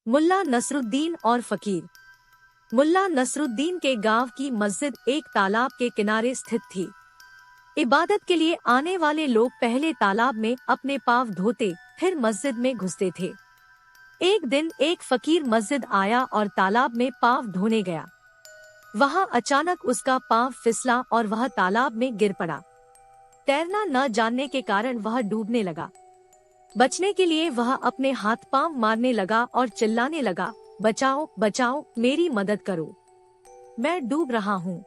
मुल्ला नसरुद्दीन और फकीर। मुल्ला नसरुद्दीन के गांव की मस्जिद एक तालाब के किनारे स्थित थी। इबादत के लिए आने वाले लोग पहले तालाब में अपने पाँव धोते, फिर मस्जिद में घुसते थे। एक दिन एक फकीर मस्जिद आया और तालाब में पाँव धोने गया। वहां अचानक उसका पाँव फिसला और वह तालाब में गिर पड़ा। तैरना न जानने के कारण वह डूबने लगा। बचने के लिए वह अपने हाथ पांव मारने लगा और चिल्लाने लगा, बचाओ बचाओ, मेरी मदद करो, मैं डूब रहा हूँ।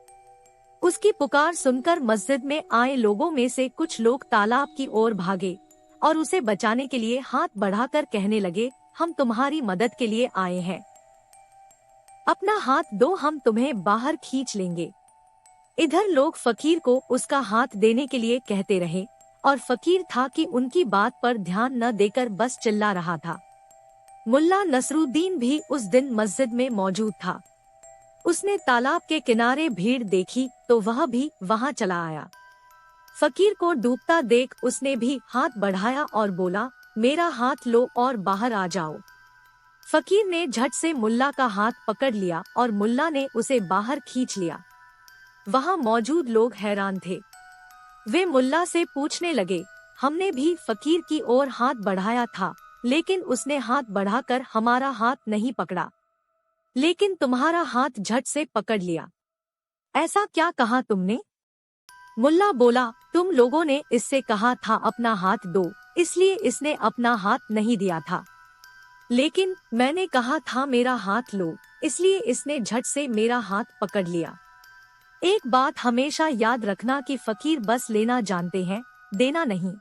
उसकी पुकार सुनकर मस्जिद में आए लोगों में से कुछ लोग तालाब की ओर भागे और उसे बचाने के लिए हाथ बढ़ाकर कहने लगे, हम तुम्हारी मदद के लिए आए हैं, अपना हाथ दो, हम तुम्हें बाहर खींच लेंगे। इधर लोग फकीर को उसका हाथ देने के लिए कहते रहे और फकीर था कि उनकी बात पर ध्यान न देकर बस चिल्ला रहा था। मुल्ला नसरुद्दीन भी उस दिन मस्जिद में मौजूद था। उसने तालाब के किनारे भीड़ देखी तो वह भी वहां चला आया। फकीर को डूबता देख उसने भी हाथ बढ़ाया और बोला, मेरा हाथ लो और बाहर आ जाओ। फकीर ने झट से मुल्ला का हाथ पकड़ लिया और मुल्ला ने उसे बाहर खींच लिया। वहां मौजूद लोग हैरान थे। वे मुल्ला से पूछने लगे, हमने भी फकीर की ओर हाथ बढ़ाया था, लेकिन उसने हाथ बढ़ाकर हमारा हाथ नहीं पकड़ा, लेकिन तुम्हारा हाथ झट से पकड़ लिया, ऐसा क्या कहा तुमने? मुल्ला बोला, तुम लोगों ने इससे कहा था अपना हाथ दो, इसलिए इसने अपना हाथ नहीं दिया था, लेकिन मैंने कहा था मेरा हाथ लो, इसलिए इसने झट से मेरा हाथ पकड़ लिया। एक बात हमेशा याद रखना कि फकीर बस लेना जानते हैं, देना नहीं।